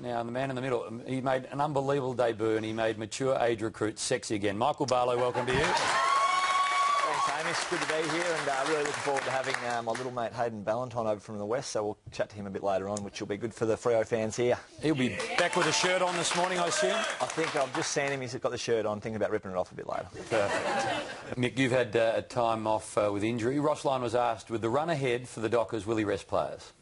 Now, the man in the middle, he made an unbelievable debut and he made mature age recruits sexy again. Michael Barlow, welcome to you. Thanks, Hamish. Good to be here, and really looking forward to having my little mate Hayden Valentine over from the west, so we'll chat to him a bit later on, which will be good for the Freo fans here. He'll be back with a shirt on this morning, I assume? I think I've just seen him. He's got the shirt on, thinking about ripping it off a bit later. Perfect. Mick, you've had a time off with injury. Ross Lyon was asked, with the run ahead for the Dockers, will he rest players?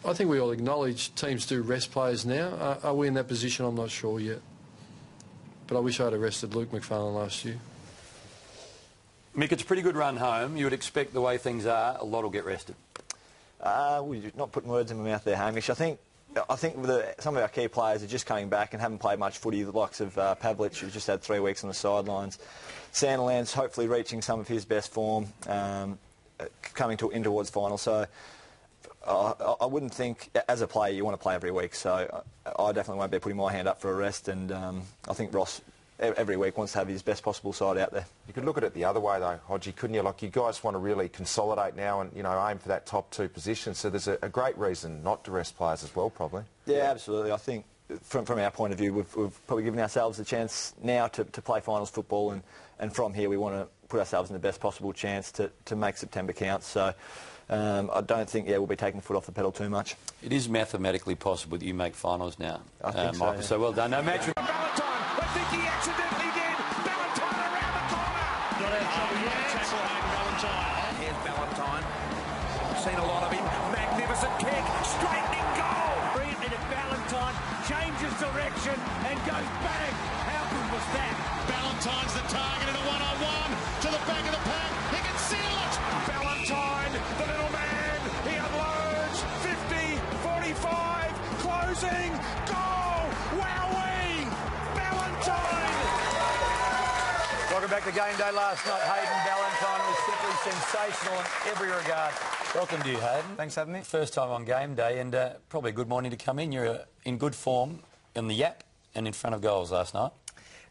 I think we all acknowledge teams do rest players now. Are we in that position? I'm not sure yet. But I wish I'd arrested Luke McFarlane last year. Mick, it's a pretty good run home. You would expect the way things are, a lot will get rested. We're not putting words in my mouth there, Hamish. I think some of our key players are just coming back and haven't played much footy, the likes of Pavlich, who's just had 3 weeks on the sidelines. Sandilands hopefully reaching some of his best form, coming in towards final. So I wouldn't think, as a player, you want to play every week. So I definitely won't be putting my hand up for a rest, and I think Ross every week wants to have his best possible side out there. You could look at it the other way though, Hodgie, couldn't you? Like, you guys want to really consolidate now and, you know, aim for that top 2 position, so there's a great reason not to rest players as well, probably. Yeah, absolutely. I think from our point of view, we've probably given ourselves a chance now to play finals football, and from here we want to put ourselves in the best possible chance to make September count. So I don't think we'll be taking the foot off the pedal too much. It is mathematically possible that you make finals now, I think Michael, so well done. No match. I think he accidentally did. Valentine around the corner. Not out of trouble yet. Tackle Hayden Valentine. Here's Valentine. Seen a lot of him. Magnificent kick. Straightening goal. Brilliant. And Valentine changes direction and goes bang. How good was that? Valentine's the target in a one-on-one to the back of the pack. He can seal it. Valentine, the little man. He unloads. 50, 45, closing. Goal. Wowee. Valentine! Welcome back to Game Day last night. Hayden Valentine was simply sensational in every regard. Welcome to you, Hayden. Thanks for having me. First time on Game Day, and probably a good morning to come in. You're in good form in the Yap and in front of goals last night.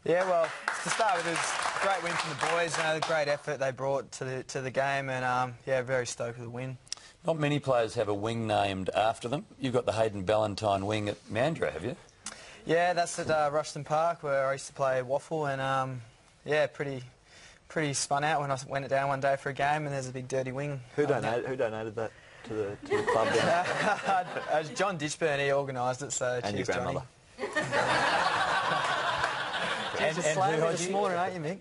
Yeah, well, to start with, it was a great win from the boys. You know, the great effort they brought to the game, and yeah, very stoked with the win. Not many players have a wing named after them. You've got the Hayden Valentine wing at Mandurah, have you? Yeah, that's at Rushton Park, where I used to play waffle, and yeah, pretty spun out when I went down one day for a game, and there's a big dirty wing. Who donated that to the club down? John Ditchburn, he organised it, so and cheers, your grandmother. You're just slaying me this morning, aren't you, Mick?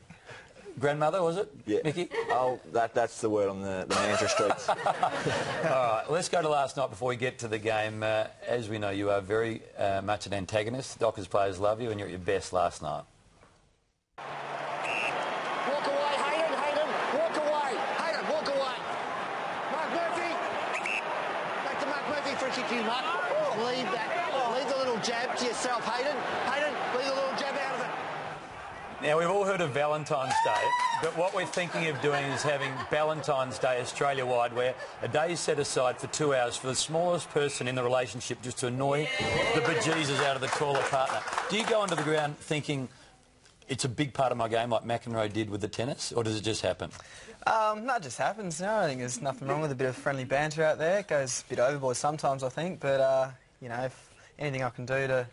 Grandmother, was it? Yeah. Mickey? Oh, that's the word on the Mandurah streets. All right, let's go to last night before we get to the game. As we know, you are very much an antagonist. Dockers players love you, and you're at your best last night. Walk away, Hayden, walk away. Hayden, walk away. Mark Murphy. Back to Mark Murphy for a kick, you Mark. Leave that. Leave the little jab to yourself, Hayden. Hayden, leave the little jab out of it. Now, we've all heard of Valentine's Day, but what we're thinking of doing is having Valentine's Day Australia-wide, where a day is set aside for 2 hours for the smallest person in the relationship just to annoy the bejesus out of the taller partner. Do you go onto the ground thinking it's a big part of my game, like McEnroe did with the tennis, or does it just happen? No, it just happens. No, I think there's nothing wrong with a bit of friendly banter out there. It goes a bit overboard sometimes, I think, but, you know, if anything I can do to,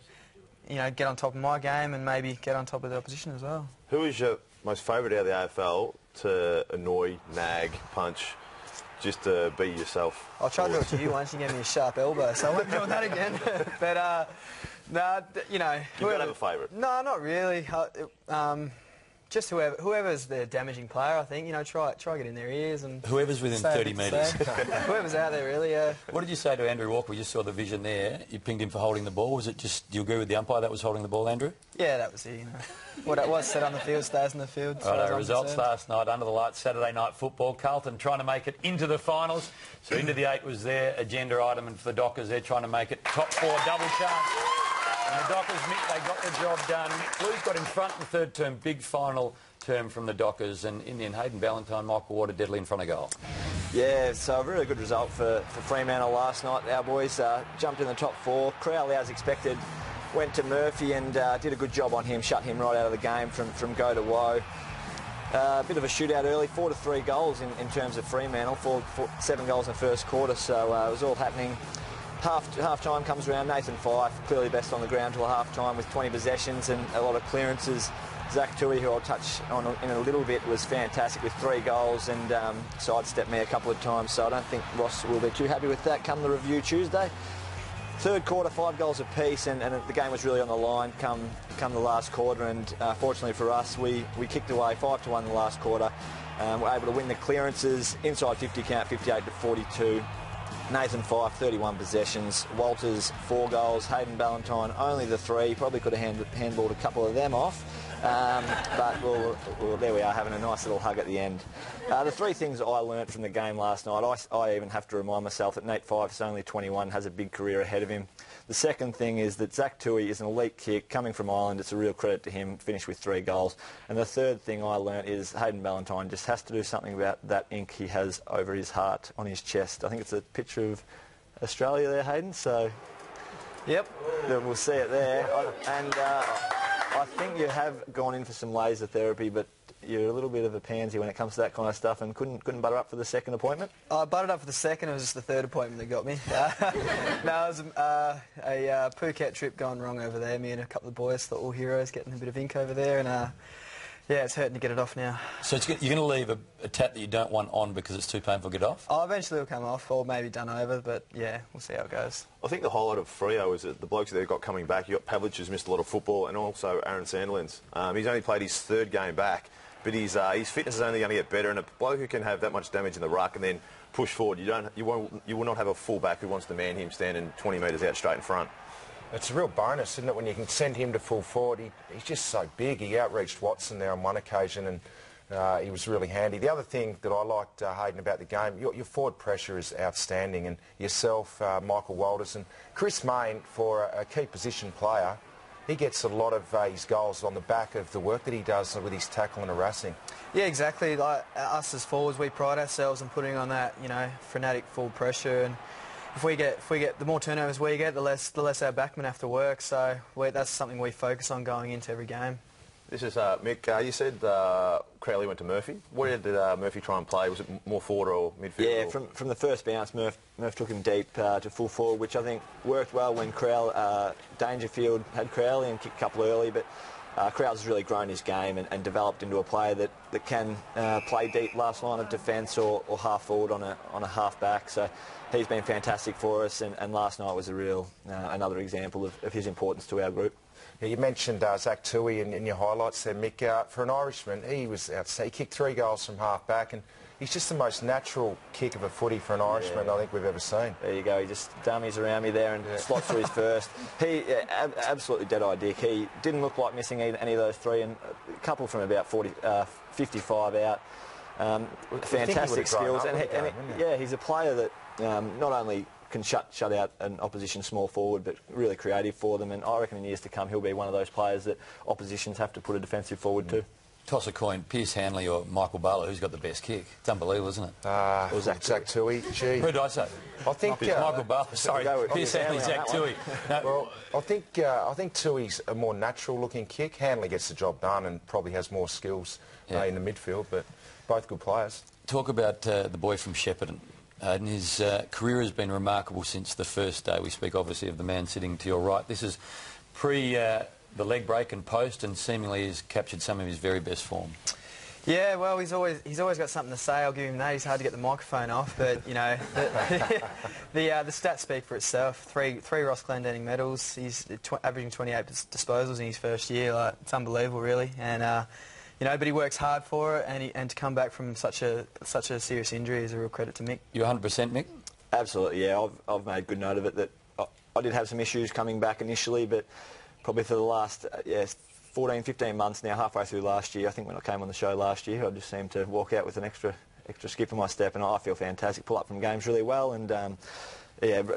you know, get on top of my game and maybe get on top of the opposition as well. Who is your most favourite out of the AFL to annoy, nag, punch, just to be yourself? I'll try to do it to you once. You gave me a sharp elbow, so I won't be doing that again. But, no, you know... You don't have a favourite? No, not really. Just whoever's the damaging player, I think, you know, try get in their ears and... Whoever's within 30 metres. Whoever's out there, really, yeah. What did you say to Andrew Walker? We just saw the vision there. You pinged him for holding the ball. Was it just... Do you agree with the umpire that was holding the ball, Andrew? Yeah, that was it, you know. What it was said on the field stays on the field. Right, results last night, under the lights, Saturday night football. Carlton trying to make it into the finals. So into the 8 was their agenda item, and for the Dockers, they're trying to make it top 4, double chance. And the Dockers, Mick, they got the job done. Blues got in front in the third term, big final term from the Dockers, and in the end, Hayden Valentine, Michael Water deadly in front of goal. Yeah, so a really good result for Fremantle last night. Our boys jumped in the top 4. Crowley, as expected, went to Murphy and did a good job on him, shut him right out of the game from go to woe. A bit of a shootout early, 4-3 goals in terms of Fremantle, 7 goals in the first quarter, so it was all happening Half time comes around. Nathan Fyfe, clearly best on the ground till half time with 20 possessions and a lot of clearances. Zach Tui, who I'll touch on in a little bit, was fantastic with 3 goals and sidestepped me a couple of times, so I don't think Ross will be too happy with that come the review Tuesday. Third quarter, 5 goals apiece, and the game was really on the line come the last quarter, and fortunately for us, we kicked away 5-1 in the last quarter. We're able to win the clearances, inside 50 count, 58-42. Nathan Fyfe, 31 possessions. Walters, 4 goals. Hayden Ballantyne, only the 3. Probably could have handballed a couple of them off. But there we are, having a nice little hug at the end. The 3 things I learnt from the game last night, I even have to remind myself that Nate Fyfe is only 21, has a big career ahead of him. The second thing is that Zach Tui is an elite kick, coming from Ireland. It's a real credit to him, finished with 3 goals. And the third thing I learnt is Hayden Ballantyne just has to do something about that ink he has over his heart on his chest. I think it's a picture of Australia there, Hayden, so Yep. we'll see it there. I think you have gone in for some laser therapy, but you're a little bit of a pansy when it comes to that kind of stuff, and couldn't butter up for the second appointment? I butted up for the second. It was just the third appointment that got me. No, it was a Phuket trip gone wrong over there. Me and a couple of boys, the all heroes, getting a bit of ink over there, and yeah, it's hurting to get it off now. So you're going to leave a tat that you don't want on because it's too painful to get off? Oh, eventually it'll come off, or maybe done over, but yeah, we'll see how it goes. I think the highlight of Freo is that the blokes that they've got coming back. You've got Pavlich, who's missed a lot of football, and also Aaron Sandilands. He's only played his 3rd game back, but his fitness is only going to get better, and a bloke who can have that much damage in the ruck and then push forward, you will not have a full-back who wants to man him standing 20 metres out straight in front. It's a real bonus, isn't it, when you can send him to full forward. He's just so big. He outreached Watson there on one occasion, and he was really handy. The other thing that I liked, Hayden, about the game, your forward pressure is outstanding, and yourself, Michael Walters, and Chris Mayne, for a key position player, he gets a lot of his goals on the back of the work that he does with his tackle and harassing. Yeah, exactly. Like us as forwards, we pride ourselves on putting on that, frenetic full pressure, and if we get the more turnovers we get, the less our backmen have to work. So that's something we focus on going into every game. This is Mick. You said Crowley went to Murphy. What did Murphy try and play? Was it more forward or midfield? Yeah, from the first bounce, Murph took him deep to full forward, which I think worked well when Dangerfield had Crowley and kicked a couple early, but Crowley's really grown his game and developed into a player that can play deep last line of defence or half forward on a half back. So he's been fantastic for us, and last night was a real another example of his importance to our group. Yeah, you mentioned Zach Tui in your highlights there, Mick. For an Irishman, he was outstanding. He kicked 3 goals from half back, and he's just the most natural kick of a footy for an Irishman I think we've ever seen. There you go. He just dummies around me there and slots through his first. He absolutely dead-eye dick. He didn't look like missing any of those 3, and a couple from about 55 out. Fantastic skills, and he's a player that not only can shut out an opposition small forward, but really creative for them, and I reckon in years to come he'll be one of those players that oppositions have to put a defensive forward to. Toss a coin, Pierce Hanley or Michael Barlow, who's got the best kick? It's unbelievable, isn't it? Or Zach Tui. Gee. Who did I say? I think Michael Barlow. Sorry, Pierce Hanley, Zach Tui. No. Well, I think Tui's a more natural-looking kick. Hanley gets the job done and probably has more skills in the midfield, but both good players. Talk about the boy from Shepparton. His career has been remarkable since the first day. We speak obviously of the man sitting to your right. This is pre the leg break and post, and seemingly has captured some of his very best form. Yeah, well, he's always got something to say. I'll give him that. He's hard to get the microphone off, but the stats speak for itself. Three Ross Glendinning medals. He's averaging 28 disposals in his first year. It's unbelievable, really. And but he works hard for it, and to come back from such a serious injury is a real credit to Mick. You 100%, Mick? Absolutely, yeah. I've made good note of it. That I did have some issues coming back initially, but probably for the last 14, 15 months now, halfway through last year, I think when I came on the show last year, I just seemed to walk out with an extra skip in my step, and I feel fantastic. Pull up from games really well, and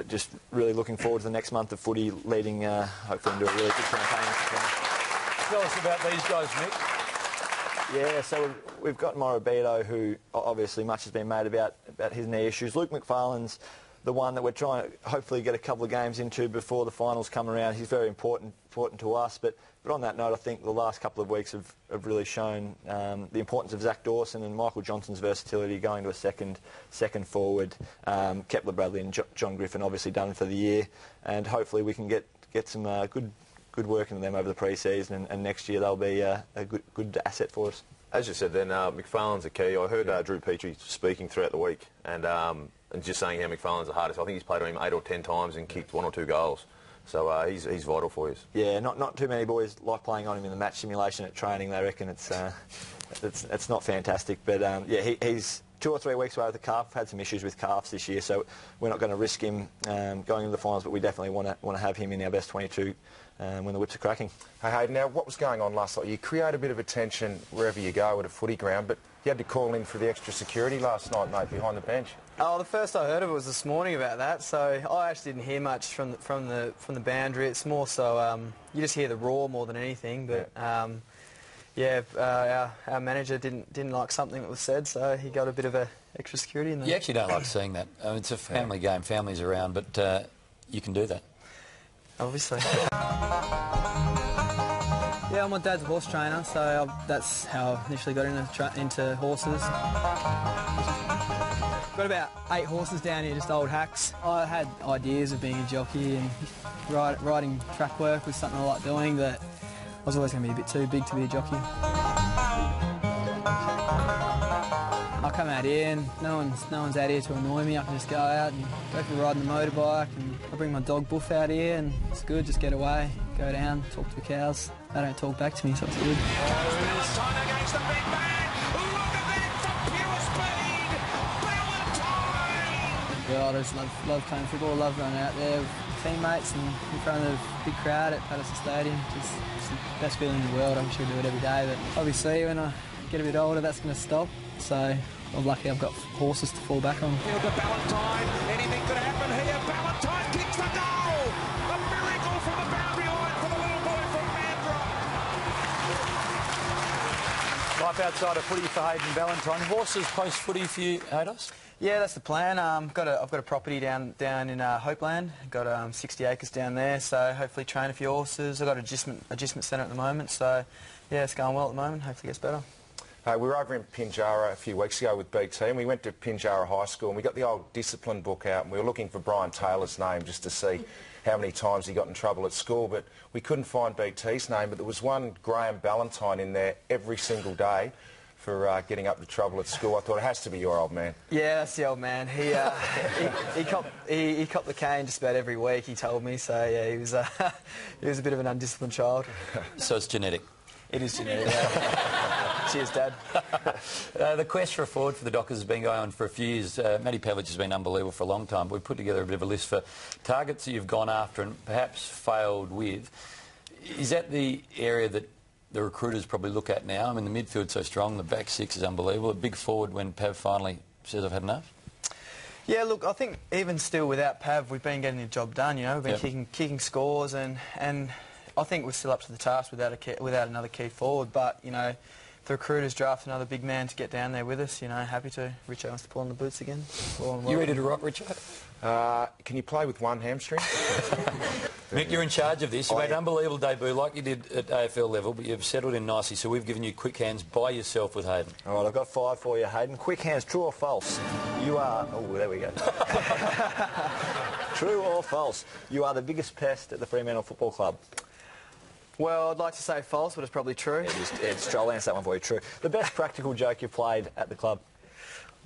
just really looking forward to the next month of footy, leading hopefully into a really good campaign. Tell us about these guys, Mick. Yeah, so we've got Morabito, who obviously much has been made about his knee issues. Luke McFarlane's the one that we're trying to hopefully get a couple of games into before the finals come around. He's very important to us. But on that note, I think the last couple of weeks have really shown the importance of Zach Dawson and Michael Johnson's versatility going to a second forward. Kepler Bradley and John Griffin obviously done for the year, and hopefully we can get some good work into them over the pre-season, and next year they'll be a good asset for us. As you said then, McFarlane's a key. I heard Drew Petrie speaking throughout the week and just saying how McFarlane's the hardest. I think he's played on him 8 or 10 times and kicked 1 or 2 goals. So he's vital for you. Yeah, not too many boys like playing on him in the match simulation at training. They reckon it's not fantastic. But yeah, he's 2 or 3 weeks away with the calf. Had some issues with calves this year, so we're not going to risk him going into the finals. But we definitely want to have him in our best 22 when the whips are cracking. Hey, Hayden, now what was going on last night? You create a bit of attention wherever you go at a footy ground, but you had to call in for the extra security last night, mate, behind the bench. Oh, the first I heard of it was this morning about that, so I actually didn't hear much from the boundary. It's more so you just hear the roar more than anything. But our manager didn't like something that was said, so he got a bit of a extra security in there. You actually don't like seeing that. I mean, it's a family game, families around, but you can do that. Obviously. Yeah, my dad's a horse trainer, so that's how I initially got into horses. Got about 8 horses down here, just old hacks. I had ideas of being a jockey, and riding track work was something I liked doing, but I was always going to be a bit too big to be a jockey. I come out here and no one's out here to annoy me. I can just go out and go for a ride on the motorbike, and I bring my dog Buff out here, and it's good, just get away, go down, talk to the cows. They don't talk back to me, so it's good. Valentine against the big man. Look at that for pure speed. Valentine. Yeah, I just love playing football, love running out there with teammates and in front of a big crowd at Patterson Stadium. It's the best feeling in the world. I'm sure I do it every day, but obviously when I get a bit older, that's going to stop. So I'm lucky I've got horses to fall back on. Field to Valentine. Anything could happen here. Valentine kicks the goal. A miracle from the boundary line for the little boy from Mandurah. Life outside of footy for Hayden Valentine. Horses post-footy for you, Hados? Yeah, that's the plan. I've got a property down in Hopeland. Got 60 acres down there, so hopefully train a few horses. I've got an adjustment centre at the moment, so yeah, it's going well at the moment. Hopefully it gets better. We were over in Pinjarra a few weeks ago with BT, and we went to Pinjarra High School, and we got the old discipline book out, and we were looking for Brian Taylor's name just to see how many times he got in trouble at school, but we couldn't find BT's name, but there was one Graham Ballantyne in there every single day for getting up to trouble at school. I thought, it has to be your old man. Yeah, that's the old man. He copped the cane just about every week, he told me, so yeah, he was a bit of an undisciplined child. So it's genetic. It is genetic, yeah. Cheers, Dad. The quest for a forward for the Dockers has been going on for a few years. Matty Pavlich has been unbelievable for a long time. We've put together a bit of a list for targets that you've gone after and perhaps failed with. Is that the area that the recruiters probably look at now? I mean, the midfield's so strong, the back six is unbelievable. A big forward when Pav finally says, I've had enough? Yeah, look, I think even still without Pav, we've been getting the job done, you know. We've been kicking scores, and I think we're still up to the task without another key forward. But, you know, if the recruiters draft another big man to get down there with us, you know, happy to. Richo wants to pull on the boots again. You ready to rock, Richo? Can you play with one hamstring? Mick, you're in charge of this. You made an unbelievable debut like you did at AFL level, but you've settled in nicely, so we've given you quick hands by yourself with Hayden. All right, I've got 5 for you, Hayden. Quick hands, true or false? You are... Oh, there we go. True or false? You are the biggest pest at the Fremantle Football Club. Well, I'd like to say false, but it's probably true. I'll answer that one for you, true. The best practical joke you've played at the club?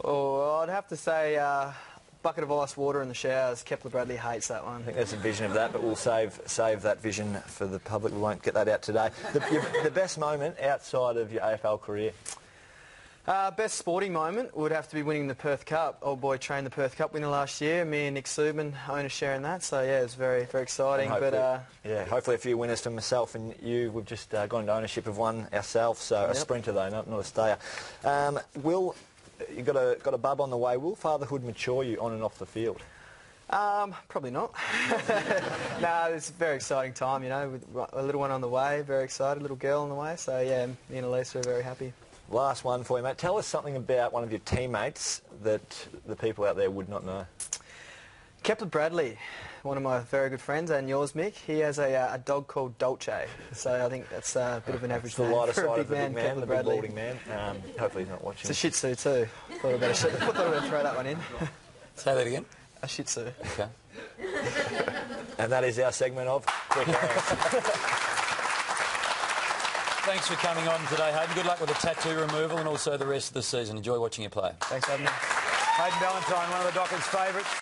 Oh, I'd have to say bucket of ice water in the showers. Kepler Bradley hates that one. I think there's a vision of that, but we'll save that vision for the public. We won't get that out today. The best moment outside of your AFL career? Best sporting moment would have to be winning the Perth Cup. Old boy trained the Perth Cup winner last year. Me and Nick Subin own a share in that, so yeah, it's very, very exciting. Hopefully a few winners for myself and you. We've just gone into ownership of one ourselves, so a sprinter though, not a stayer. Will, you got a bub on the way. Will fatherhood mature you on and off the field? Probably not. No, it's a very exciting time, you know, with a little one on the way, very excited, little girl on the way, so yeah, me and Elise are very happy. Last one for you, mate. Tell us something about one of your teammates that the people out there would not know. Kepler Bradley, one of my very good friends, and yours, Mick, he has a dog called Dolce. So I think that's a bit of an average It's the name lighter for a side big of the man, big man, Kepler the big Bradley. balding man. Hopefully he's not watching. It's a Shih Tzu too. Thought I'd better throw that one in. Say that again. A Shih Tzu. Okay. And that is our segment of Quick Hands. Thanks for coming on today, Hayden. Good luck with the tattoo removal and also the rest of the season. Enjoy watching you play. Thanks for having me. Hayden Valentine, one of the Dockers' favourites.